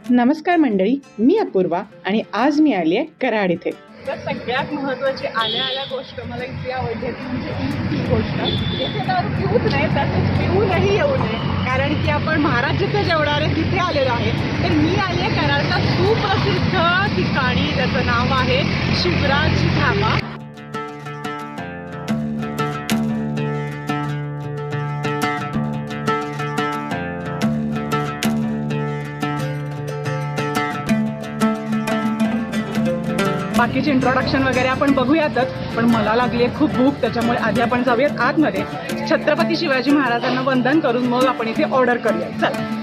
नमस्कार मंडळी, मी अपूर्वा आणि आज मी आली आहे कराड इथे. तर सगळ्यात महत्त्वाची आल्या गोष्ट मला इथे आवडली ती म्हणजे ही गोष्ट. इथे तर पिऊच नाही, तसंच पिऊनही येऊ नये, कारण की आपण महाराज जिथे जेवणार आहे तिथे आलेलो आहे. तर मी आली आहे कराडचा सुप्रसिद्ध ठिकाणी, त्याचं नाव आहे शिवराज ढाबा. बाकीचे इंट्रोडक्शन वगैरे आपण बघूयातच, पण मला लागली आहे खूप भूक. त्याच्यामुळे आधी आपण जाऊयात आतमध्ये, छत्रपती शिवाजी महाराजांना वंदन करून मग आपण इथे ऑर्डर करूया. चल.